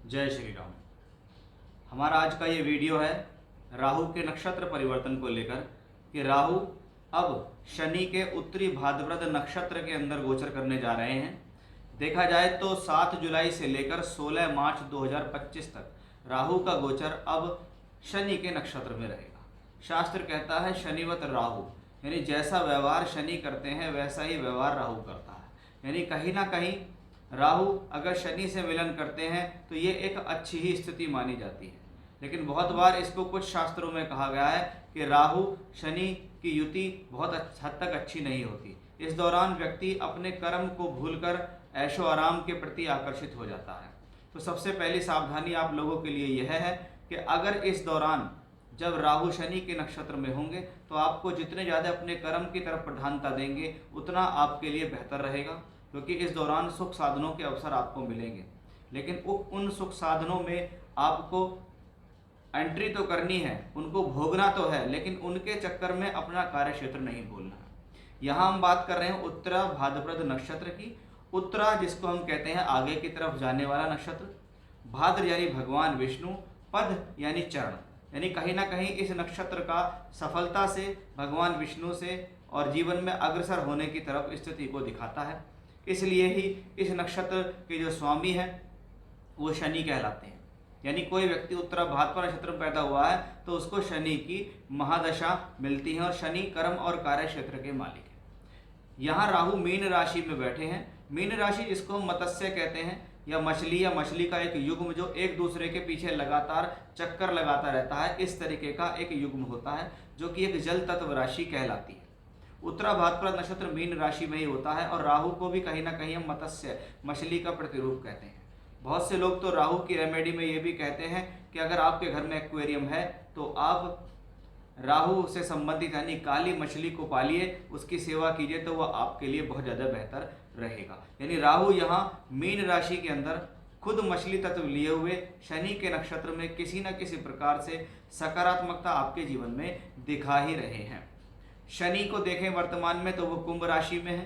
जय श्री राम। हमारा आज का ये वीडियो है राहु के नक्षत्र परिवर्तन को लेकर कि राहु अब शनि के उत्तरी भाद्रपद नक्षत्र के अंदर गोचर करने जा रहे हैं। देखा जाए तो 7 जुलाई से लेकर 16 मार्च 2025 तक राहु का गोचर अब शनि के नक्षत्र में रहेगा। शास्त्र कहता है शनिवत राहु, यानी जैसा व्यवहार शनि करते हैं वैसा ही व्यवहार राहु करता है। यानी कहीं ना कहीं राहु अगर शनि से मिलन करते हैं तो ये एक अच्छी ही स्थिति मानी जाती है। लेकिन बहुत बार इसको कुछ शास्त्रों में कहा गया है कि राहु शनि की युति बहुत हद तक अच्छी नहीं होती। इस दौरान व्यक्ति अपने कर्म को भूलकर ऐशो आराम के प्रति आकर्षित हो जाता है। तो सबसे पहली सावधानी आप लोगों के लिए यह है कि अगर इस दौरान जब राहु शनि के नक्षत्र में होंगे तो आपको जितने ज़्यादा अपने कर्म की तरफ प्रधानता देंगे उतना आपके लिए बेहतर रहेगा, क्योंकि इस दौरान सुख साधनों के अवसर आपको मिलेंगे। लेकिन उन सुख साधनों में आपको एंट्री तो करनी है, उनको भोगना तो है, लेकिन उनके चक्कर में अपना कार्य क्षेत्र नहीं भूलना है। यहाँ हम बात कर रहे हैं उत्तरा भाद्रपद नक्षत्र की। उत्तरा जिसको हम कहते हैं आगे की तरफ जाने वाला नक्षत्र, भाद्र यानी भगवान विष्णु, पद यानी चरण, यानी कहीं ना कहीं इस नक्षत्र का सफलता से भगवान विष्णु से और जीवन में अग्रसर होने की तरफ स्थिति को दिखाता है। इसलिए ही इस नक्षत्र के जो स्वामी हैं वो शनि कहलाते हैं। यानी कोई व्यक्ति उत्तरा भाद्रपद नक्षत्र में पैदा हुआ है तो उसको शनि की महादशा मिलती है और शनि कर्म और कार्य क्षेत्र के मालिक है। यहाँ राहु मीन राशि में बैठे हैं। मीन राशि जिसको हम मत्स्य कहते हैं या मछली का एक युग्म जो एक दूसरे के पीछे लगातार चक्कर लगाता रहता है, इस तरीके का एक युग्म होता है जो कि एक जल तत्व राशि कहलाती है। उत्तरा भाद्रपद नक्षत्र मीन राशि में ही होता है और राहु को भी कहीं ना कहीं हम मत्स्य मछली का प्रतिरूप कहते हैं। बहुत से लोग तो राहु की रेमेडी में ये भी कहते हैं कि अगर आपके घर में एक्वेरियम है तो आप राहु से संबंधित यानी काली मछली को पालिए, उसकी सेवा कीजिए तो वह आपके लिए बहुत ज़्यादा बेहतर रहेगा। यानी राहु यहाँ मीन राशि के अंदर खुद मछली तत्व लिए हुए शनि के नक्षत्र में किसी न किसी प्रकार से सकारात्मकता आपके जीवन में दिखा ही रहे हैं। शनि को देखें वर्तमान में तो वो कुंभ राशि में है,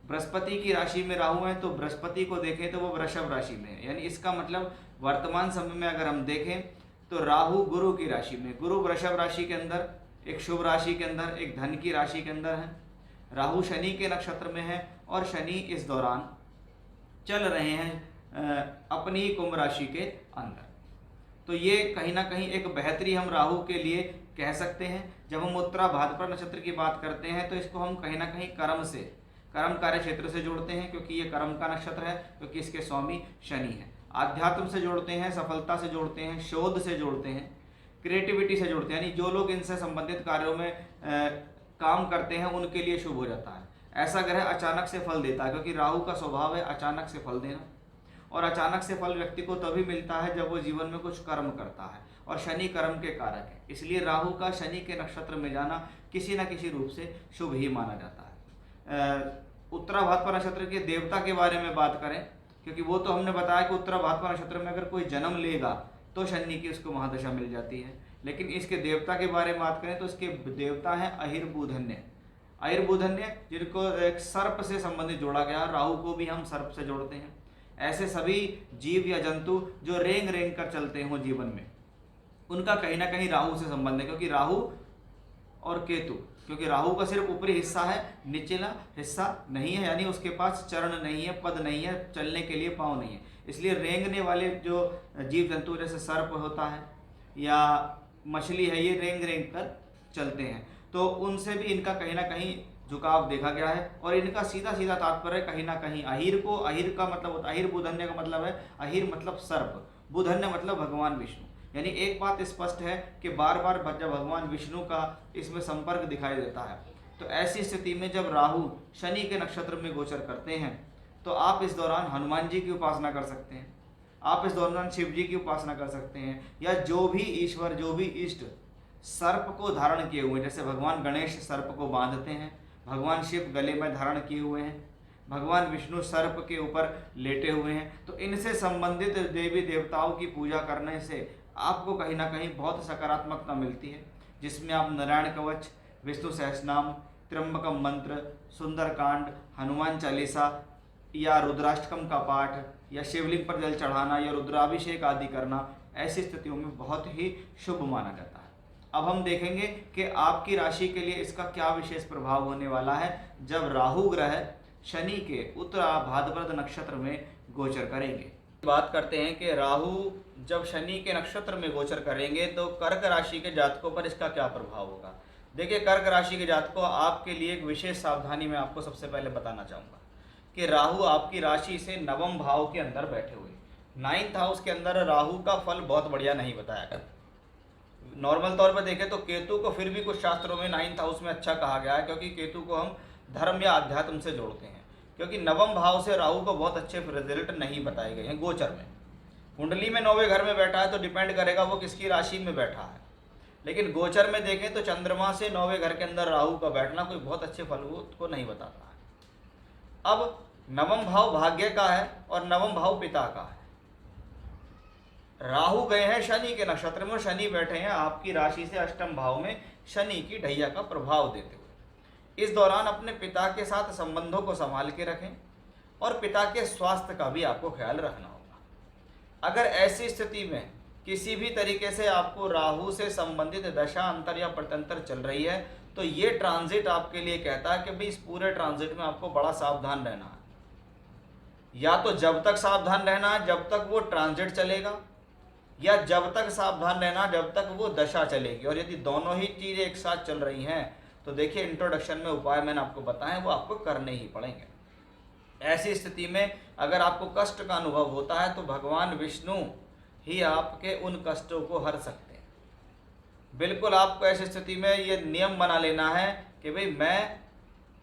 बृहस्पति की राशि में राहु है तो बृहस्पति को देखें तो वो वृषभ राशि में है। यानी इसका मतलब वर्तमान समय में अगर हम देखें तो राहु गुरु की राशि में, गुरु वृषभ राशि के अंदर, एक शुभ राशि के अंदर, एक धन की राशि के अंदर है। राहु शनि के नक्षत्र में है और शनि इस दौरान चल रहे हैं अपनी ही कुंभ राशि के अंदर। तो ये कहीं ना कहीं एक बेहतरी हम राहु के लिए कह सकते हैं। जब हम उत्तरा भाद्रपद नक्षत्र की बात करते हैं तो इसको हम कहीं ना कहीं कर्म कार्य क्षेत्र से जोड़ते हैं, क्योंकि ये कर्म का नक्षत्र है, क्योंकि इसके स्वामी शनि है। आध्यात्म से जोड़ते हैं, सफलता से जोड़ते हैं, शोध से जोड़ते हैं, क्रिएटिविटी से जोड़ते हैं। यानी जो लोग इनसे संबंधित कार्यों में काम करते हैं उनके लिए शुभ हो जाता है। ऐसा ग्रह अचानक से फल देता है, क्योंकि राहु का स्वभाव है अचानक से फल देना, और अचानक से फल व्यक्ति को तभी मिलता है जब वो जीवन में कुछ कर्म करता है, और शनि कर्म के कारक है। इसलिए राहु का शनि के नक्षत्र में जाना किसी न किसी रूप से शुभ ही माना जाता है। उत्तरा भाद्रपद नक्षत्र के देवता के बारे में बात करें, क्योंकि वो तो हमने बताया कि उत्तरा भाद्रपद नक्षत्र में अगर कोई जन्म लेगा तो शनि की उसको महादशा मिल जाती है। लेकिन इसके देवता के बारे में बात करें तो इसके देवता हैं अहिर्बुधन्य। अहिर्बुधन्य जिनको एक सर्प से संबंधित जोड़ा गया, राहु को भी हम सर्प से जोड़ते हैं। ऐसे सभी जीव या जंतु जो रेंग रेंग कर चलते हों जीवन में, उनका कहीं ना कहीं राहु से संबंध है। क्योंकि राहु और केतु, क्योंकि राहु का सिर्फ ऊपरी हिस्सा है, निचला हिस्सा नहीं है, यानी उसके पास चरण नहीं है, पद नहीं है, चलने के लिए पाँव नहीं है। इसलिए रेंगने वाले जो जीव जंतु जैसे सर्प होता है या मछली है, ये रेंग रेंग कर चलते हैं, तो उनसे भी इनका कहीं ना कहीं झुकाव देखा गया है। और इनका सीधा सीधा तात्पर्य कहीं ना कहीं अहिर का मतलब होता है, अहिर बुधन्य का मतलब है, अहिर मतलब सर्प, बुधन्य मतलब भगवान विष्णु। यानी एक बात स्पष्ट है कि बार बार जब भगवान विष्णु का इसमें संपर्क दिखाई देता है, तो ऐसी स्थिति में जब राहु शनि के नक्षत्र में गोचर करते हैं तो आप इस दौरान हनुमान जी की उपासना कर सकते हैं, आप इस दौरान शिव जी की उपासना कर सकते हैं, या जो भी ईश्वर जो भी इष्ट सर्प को धारण किए हुए हैं, जैसे भगवान गणेश सर्प को बांधते हैं, भगवान शिव गले में धारण किए हुए हैं, भगवान विष्णु सर्प के ऊपर लेटे हुए हैं, तो इनसे संबंधित देवी देवताओं की पूजा करने से आपको कहीं ना कहीं बहुत सकारात्मकता मिलती है, जिसमें आप नारायण कवच, विष्णु सहस्रनाम, त्र्यंबकम मंत्र, सुंदरकांड, हनुमान चालीसा या रुद्राष्टकम का पाठ या शिवलिंग पर जल चढ़ाना या रुद्राभिषेक आदि करना ऐसी स्थितियों में बहुत ही शुभ माना जाता है। अब हम देखेंगे कि आपकी राशि के लिए इसका क्या विशेष प्रभाव होने वाला है जब राहु ग्रह शनि के उत्तरा भाद्रपद नक्षत्र में गोचर करेंगे। बात करते हैं कि राहु जब शनि के नक्षत्र में गोचर करेंगे तो कर्क राशि के जातकों पर इसका क्या प्रभाव होगा। देखिए, कर्क राशि के जातकों, आपके लिए एक विशेष सावधानी मैं आपको सबसे पहले बताना चाहूँगा कि राहु आपकी राशि से नवम भाव के अंदर बैठे हुए, 9th हाउस के अंदर राहु का फल बहुत बढ़िया नहीं बताया गया। नॉर्मल तौर पर देखें तो केतु को फिर भी कुछ शास्त्रों में 9th हाउस में अच्छा कहा गया है, क्योंकि केतु को हम धर्म या अध्यात्म से जोड़ते हैं, क्योंकि नवम भाव से राहु को बहुत अच्छे रिजल्ट नहीं बताए गए हैं गोचर में। कुंडली में 9वें घर में बैठा है तो डिपेंड करेगा वो किसकी राशि में बैठा है, लेकिन गोचर में देखें तो चंद्रमा से 9वें घर के अंदर राहु का बैठना कोई बहुत अच्छे फल को नहीं बताता है। अब नवम भाव भाग्य का है और नवम भाव पिता का है। राहु गए हैं शनि के नक्षत्र में और शनि बैठे हैं आपकी राशि से अष्टम भाव में शनि की ढैया का प्रभाव देते हुए। इस दौरान अपने पिता के साथ संबंधों को संभाल के रखें और पिता के स्वास्थ्य का भी आपको ख्याल रखना होगा। अगर ऐसी स्थिति में किसी भी तरीके से आपको राहु से संबंधित दशा अंतर या प्रत्यंतर चल रही है तो ये ट्रांजिट आपके लिए कहता है कि भाई इस पूरे ट्रांजिट में आपको बड़ा सावधान रहना है। या तो जब तक सावधान रहना है जब तक वो ट्रांजिट चलेगा, या जब तक सावधान रहना जब तक वो दशा चलेगी। और यदि दोनों ही चीज़ें एक साथ चल रही हैं तो देखिए, इंट्रोडक्शन में उपाय मैंने आपको बताए वो आपको करने ही पड़ेंगे। ऐसी स्थिति में अगर आपको कष्ट का अनुभव होता है तो भगवान विष्णु ही आपके उन कष्टों को हर सकते हैं। बिल्कुल आपको ऐसी स्थिति में ये नियम बना लेना है कि भाई मैं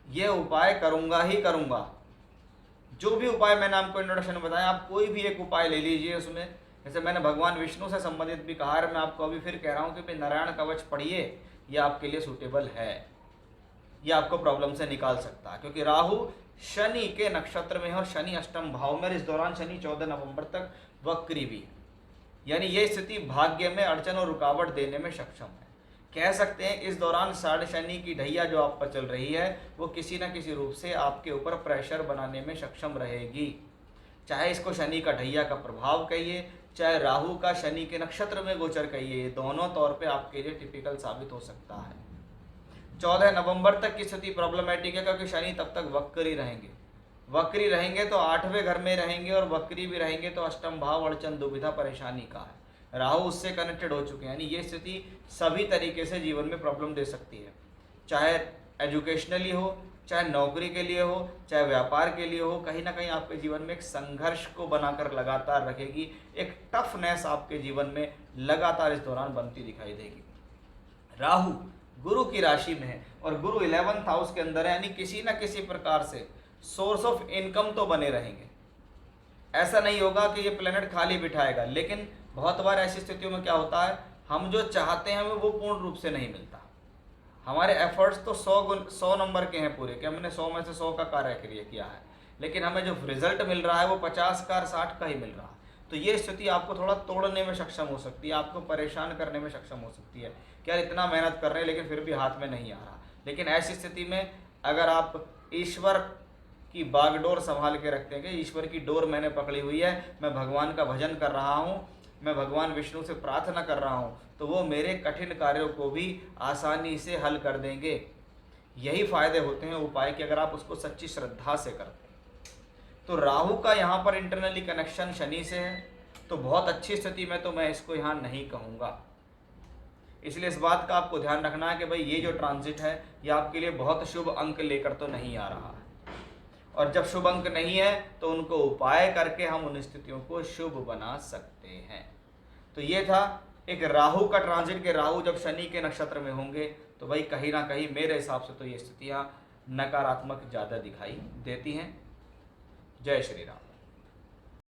ये उपाय करूँगा ही करूँगा। जो भी उपाय मैंने आपको इंट्रोडक्शन में बताया, आप कोई भी एक उपाय ले लीजिए उसमें। जैसे मैंने भगवान विष्णु से संबंधित भी कहा है, मैं आपको अभी फिर कह रहा हूँ कि भाई नारायण कवच पढ़िए, ये आपके लिए सूटेबल है, ये आपको प्रॉब्लम से निकाल सकता है। क्योंकि राहु शनि के नक्षत्र में है और शनि अष्टम भाव में, इस दौरान शनि 14 नवंबर तक वक्री भी है, यानी ये स्थिति भाग्य में अड़चन और रुकावट देने में सक्षम है। कह सकते हैं इस दौरान साढ़े शनि की ढैया जो आप पर चल रही है वो किसी न किसी रूप से आपके ऊपर प्रेशर बनाने में सक्षम रहेगी। चाहे इसको शनि का ढैया का प्रभाव कहिए, चाहे राहु का शनि के नक्षत्र में गोचर कहिए, ये दोनों तौर पे आपके लिए टिपिकल साबित हो सकता है। 14 नवंबर तक की स्थिति प्रॉब्लमेटिक है, क्योंकि शनि तब तक वक्री रहेंगे। वक्री रहेंगे तो 8वें घर में रहेंगे, और वक्री भी रहेंगे तो अष्टम भाव अड़चन दुविधा परेशानी का है। राहु उससे कनेक्टेड हो चुके हैं, यानी ये स्थिति सभी तरीके से जीवन में प्रॉब्लम दे सकती है। चाहे एजुकेशनली हो, चाहे नौकरी के लिए हो, चाहे व्यापार के लिए हो, कहीं ना कहीं आपके जीवन में एक संघर्ष को बनाकर लगातार रखेगी। एक टफनेस आपके जीवन में लगातार इस दौरान बनती दिखाई देगी। राहु गुरु की राशि में है और गुरु 11th हाउस के अंदर है, यानी किसी न किसी प्रकार से सोर्स ऑफ इनकम तो बने रहेंगे। ऐसा नहीं होगा कि ये प्लेनेट खाली बिठाएगा, लेकिन बहुत बार ऐसी स्थितियों में क्या होता है, हम जो चाहते हैं वो पूर्ण रूप से नहीं मिलता। हमारे एफर्ट्स तो 100 नंबर के हैं पूरे, कि हमने 100 में से 100 का कार्य किया है, लेकिन हमें जो रिजल्ट मिल रहा है वो 50 का 60 का ही मिल रहा है। तो ये स्थिति आपको थोड़ा तोड़ने में सक्षम हो सकती है, आपको परेशान करने में सक्षम हो सकती है कि यार इतना मेहनत कर रहे हैं लेकिन फिर भी हाथ में नहीं आ रहा। लेकिन ऐसी स्थिति में अगर आप ईश्वर की बागडोर संभाल के रखते हैं कि ईश्वर की डोर मैंने पकड़ी हुई है, मैं भगवान का भजन कर रहा हूँ, मैं भगवान विष्णु से प्रार्थना कर रहा हूँ, तो वो मेरे कठिन कार्यों को भी आसानी से हल कर देंगे। यही फायदे होते हैं उपाय के, अगर आप उसको सच्ची श्रद्धा से करते हैं। तो राहु का यहाँ पर इंटरनली कनेक्शन शनि से है, तो बहुत अच्छी स्थिति में तो मैं इसको यहाँ नहीं कहूँगा। इसलिए इस बात का आपको ध्यान रखना है कि भाई ये जो ट्रांजिट है ये आपके लिए बहुत शुभ अंक लेकर तो नहीं आ रहा है, और जब शुभ अंक नहीं है तो उनको उपाय करके हम उन स्थितियों को शुभ बना सकते हैं। तो ये था एक राहु का ट्रांजिट, के राहु जब शनि के नक्षत्र में होंगे तो भाई कहीं ना कहीं मेरे हिसाब से तो ये स्थितियाँ नकारात्मक ज़्यादा दिखाई देती हैं। जय श्री राम।